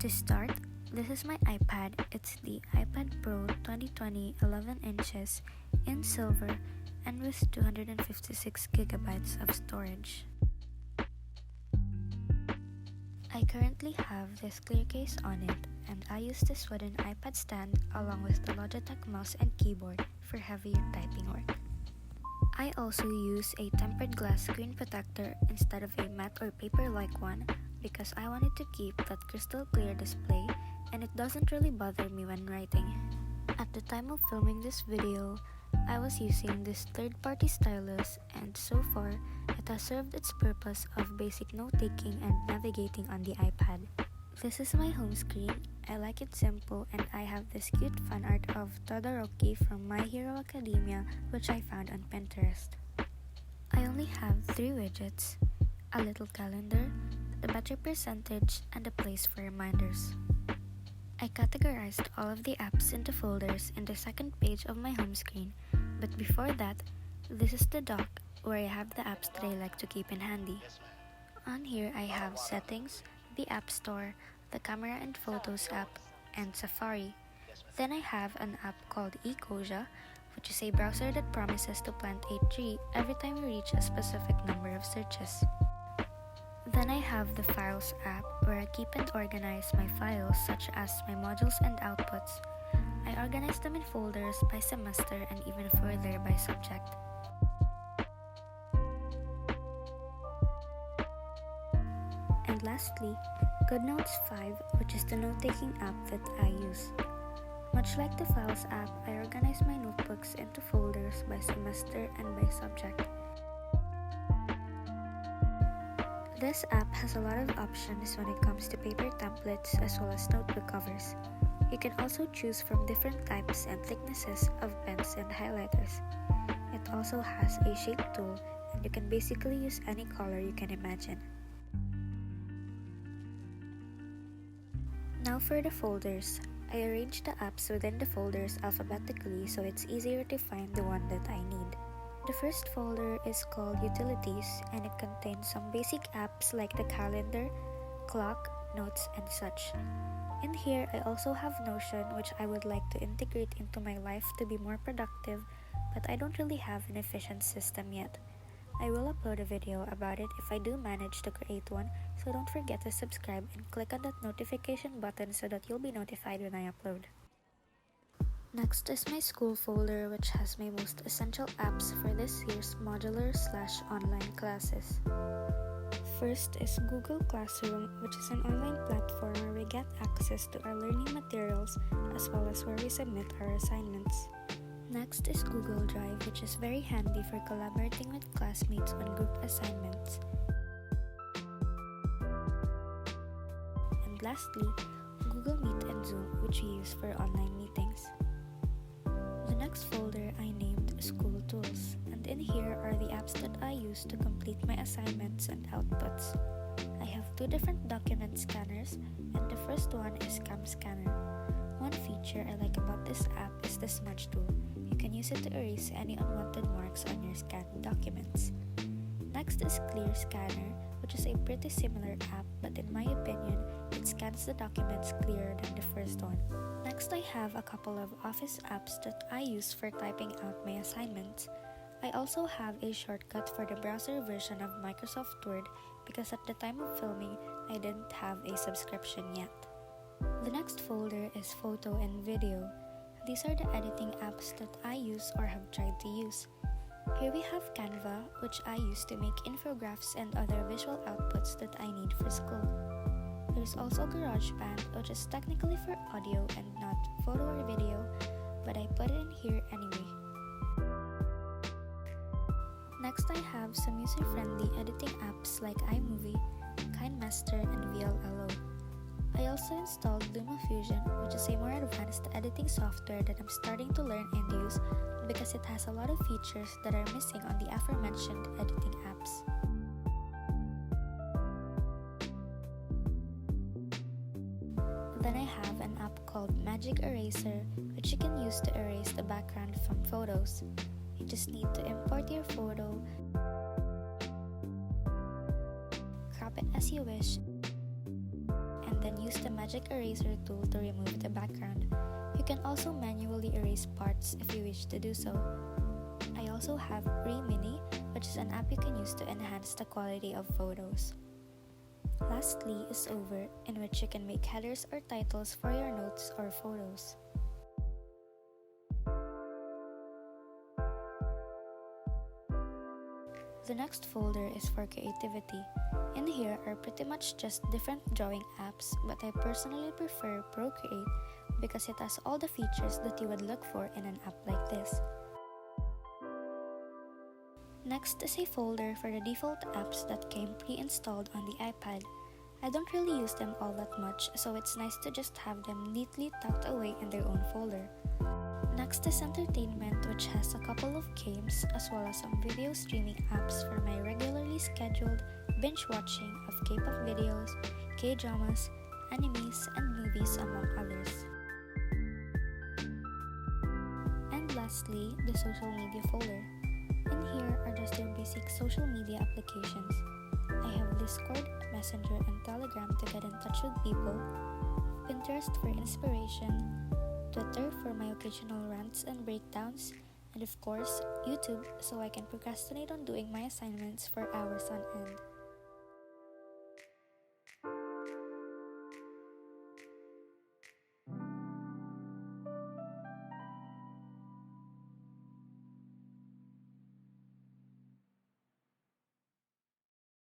To start, this is my iPad. It's the iPad Pro 2020 11 inches in silver and with 256 gigabytes of storage. I currently have this clear case on it, and I use this wooden iPad stand along with the Logitech mouse and keyboard for heavier typing work. I also use a tempered glass screen protector instead of a matte or paper-like one because I wanted to keep that crystal clear display and it doesn't really bother me when writing. At the time of filming this video, I was using this third-party stylus and so far, it has served its purpose of basic note-taking and navigating on the iPad. This is my home screen. I like it simple and I have this cute fan art of Todoroki from My Hero Academia which I found on Pinterest. I only have 3 widgets, a little calendar, the battery percentage, and a place for reminders. I categorized all of the apps into folders in the second page of my home screen, but before that, this is the dock where I have the apps that I like to keep in handy. On here I have Settings, the App Store, the Camera and Photos app, and Safari. Then I have an app called eCosia, which is a browser that promises to plant a tree every time you reach a specific number of searches. Then I have the Files app where I keep and organize my files such as my modules and outputs. I organize them in folders by semester and even further by subject. And lastly, GoodNotes 5, which is the note-taking app that I use. Much like the Files app, I organize my notebooks into folders by semester and by subject. This app has a lot of options when it comes to paper templates as well as notebook covers. You can also choose from different types and thicknesses of pens and highlighters. It also has a shape tool and you can basically use any color you can imagine. Now for the folders. I arranged the apps within the folders alphabetically so it's easier to find the one that I need. The first folder is called Utilities and it contains some basic apps like the calendar, clock, notes, and such. In here, I also have Notion which I would like to integrate into my life to be more productive, but I don't really have an efficient system yet. I will upload a video about it if I do manage to create one, so don't forget to subscribe and click on that notification button so that you'll be notified when I upload. Next is my school folder which has my most essential apps for this year's modular/online classes. First is Google Classroom, which is an online platform where we get access to our learning materials as well as where we submit our assignments. Next is Google Drive, which is very handy for collaborating with classmates on group assignments. And lastly, Google Meet and Zoom, which we use for online meetings. The next folder I named School Tools, and in here are the apps that I use to complete my assignments and outputs. I have 2 different document scanners, and the first one is Cam Scanner. One feature I like about this app is the smudge tool. You can use it to erase any unwanted marks on your scanned documents. Next is Clear Scanner, which is a pretty similar app, but in my opinion, it scans the documents clearer than the first one. Next, I have a couple of Office apps that I use for typing out my assignments. I also have a shortcut for the browser version of Microsoft Word because at the time of filming, I didn't have a subscription yet. The next folder is Photo and Video. These are the editing apps that I use or have tried to use. Here we have Canva, which I use to make infographics and other visual outputs that I need for school. There's also GarageBand, which is technically for audio and not photo or video, but I put it in here anyway. Next I have some user-friendly editing apps like iMovie, KineMaster, and VLLO. I also installed LumaFusion, which is a more advanced editing software that I'm starting to learn and use because it has a lot of features that are missing on the aforementioned editing apps. Then I have an app called Magic Eraser, which you can use to erase the background from photos. You just need to import your photo, crop it as you wish, and then use use the magic eraser tool to remove the background. You can also manually erase parts if you wish to do so. I also have Remini, which is an app you can use to enhance the quality of photos. Lastly is Over, in which you can make headers or titles for your notes or photos. The next folder is for creativity. In here are pretty much just different drawing apps, but I personally prefer Procreate because it has all the features that you would look for in an app like this. Next is a folder for the default apps that came pre-installed on the iPad. I don't really use them all that much, so it's nice to just have them neatly tucked away in their own folder. Next is Entertainment, which has a couple of games as well as some video streaming apps for my regularly scheduled binge watching of K-pop videos, K-dramas, animes, and movies among others. And lastly, the social media folder. In here are just their basic social media applications. I have Discord, Messenger, and Telegram to get in touch with people, Pinterest for inspiration, Twitter for my occasional rants and breakdowns, and of course, YouTube so I can procrastinate on doing my assignments for hours on end.